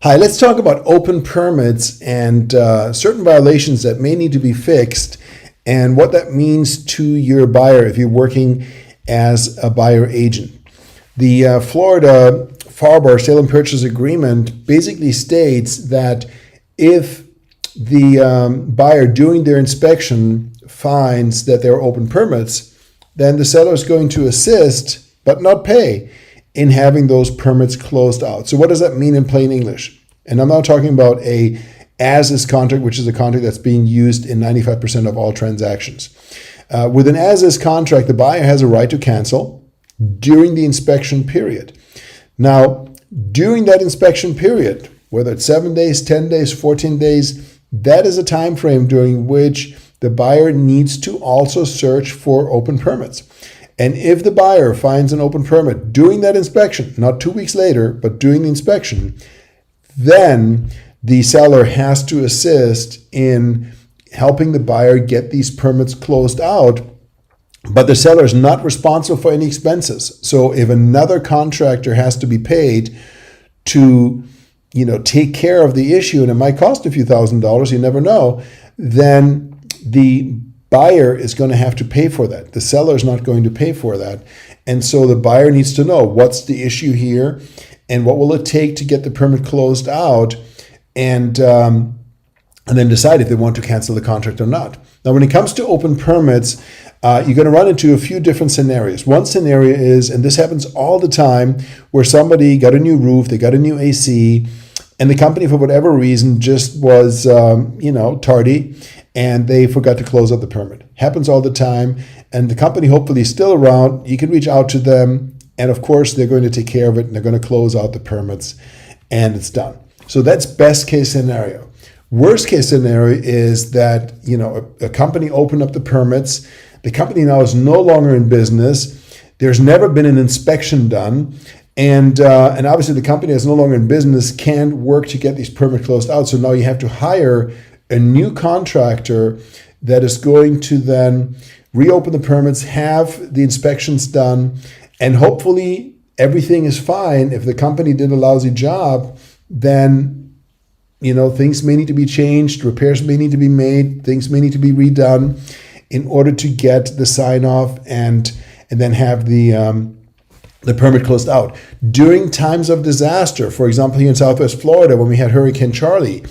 Hi, let's talk about open permits and certain violations that may need to be fixed and what that means to your buyer if you're working as a buyer agent. The Florida FAR Sale and Purchase Agreement basically states that if the buyer during their inspection finds that there are open permits, then the seller is going to assist but not pay in having those permits closed out. So what does that mean in plain English? And I'm not talking about a as-is contract, which is a contract that's being used in 95% of all transactions. With an as-is contract, the buyer has a right to cancel during the inspection period. Now, during that inspection period, whether it's 7 days, 10 days, 14 days, that is a time frame during which the buyer needs to also search for open permits. And if the buyer finds an open permit during that inspection, not 2 weeks later, but during the inspection, then the seller has to assist in helping the buyer get these permits closed out. But the seller is not responsible for any expenses. So if another contractor has to be paid to, take care of the issue, and it might cost a few $1,000s, you never know, then the buyer is going to have to pay for that. The seller is not going to pay for that. And so the buyer needs to know what's the issue here and what will it take to get the permit closed out, and then decide if they want to cancel the contract or not. Now, when it comes to open permits, you're going to run into a few different scenarios. One scenario is, and this happens all the time, where somebody got a new roof, they got a new AC, and the company, for whatever reason, just was, tardy, and they forgot to close out the permit. Happens all the time, and the company hopefully is still around. You can reach out to them, and of course, they're going to take care of it, and they're going to close out the permits, and it's done. So that's best case scenario. Worst case scenario is that, a company opened up the permits. The company now is no longer in business. There's never been an inspection done. And obviously the company that's no longer in business can't work to get these permits closed out. So now you have to hire a new contractor that is going to then reopen the permits, have the inspections done, and hopefully everything is fine. If the company did a lousy job, then things may need to be changed, repairs may need to be made, things may need to be redone in order to get the sign off and then have the permit closed out. During times of disaster, for example, here in Southwest Florida, when we had Hurricane Charlie,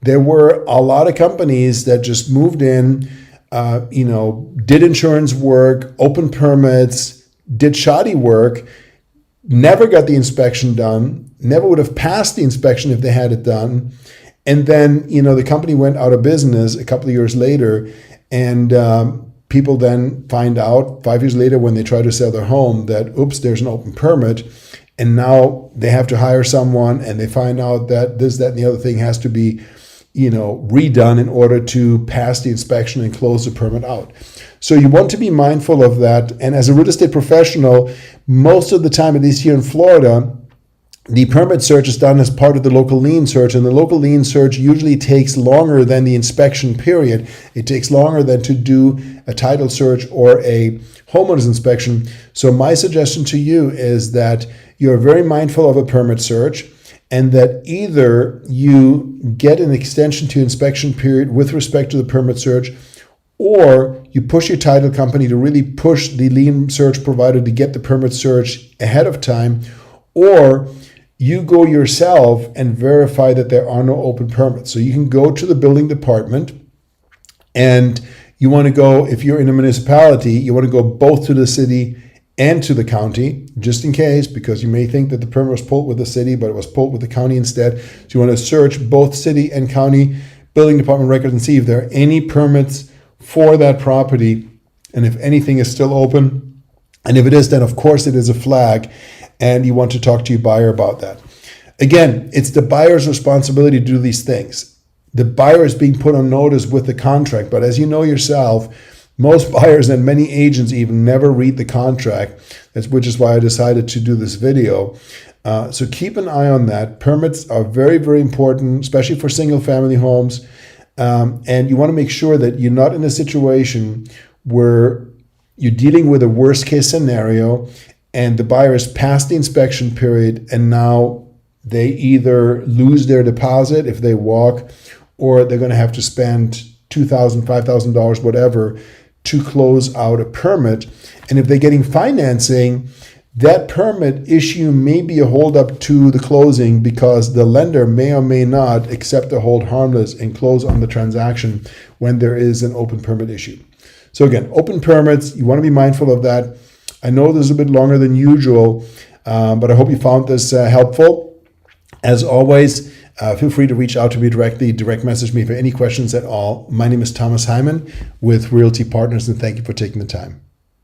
there were a lot of companies that just moved in, did insurance work, opened permits, did shoddy work, never got the inspection done, never would have passed the inspection if they had it done. And then, the company went out of business a couple of years later, and people then find out 5 years later when they try to sell their home that, oops, there's an open permit. And now they have to hire someone, and they find out that this, that, and the other thing has to be, redone in order to pass the inspection and close the permit out. So you want to be mindful of that. And as a real estate professional, most of the time, at least here in Florida, the permit search is done as part of the local lien search, and the local lien search usually takes longer than the inspection period. It takes longer than to do a title search or a homeowner's inspection. So my suggestion to you is that you're very mindful of a permit search, and that either you get an extension to inspection period with respect to the permit search, or you push your title company to really push the lien search provider to get the permit search ahead of time, or you go yourself and verify that there are no open permits. So you can go to the building department, and you want to go, if you're in a municipality, you want to go both to the city and to the county, just in case, because you may think that the permit was pulled with the city, but it was pulled with the county instead. So you want to search both city and county building department records and see if there are any permits for that property, and if anything is still open. And if it is, then of course it is a flag, and you want to talk to your buyer about that. Again, it's the buyer's responsibility to do these things. The buyer is being put on notice with the contract, but as you know yourself, most buyers and many agents even never read the contract, which is why I decided to do this video. So keep an eye on that. Permits are very, very important, especially for single family homes. And you want to make sure that you're not in a situation where you're dealing with a worst case scenario and the buyer has passed the inspection period, and now they either lose their deposit if they walk, or they're going to have to spend $2,000, $5,000, whatever, to close out a permit. And if they're getting financing, that permit issue may be a holdup to the closing because the lender may or may not accept the hold harmless and close on the transaction when there is an open permit issue. So again, open permits, you want to be mindful of that. I know this is a bit longer than usual, but I hope you found this helpful. As always, feel free to reach out to me directly, direct message me for any questions at all. My name is Thomas Hyman with Realty Partners, and thank you for taking the time.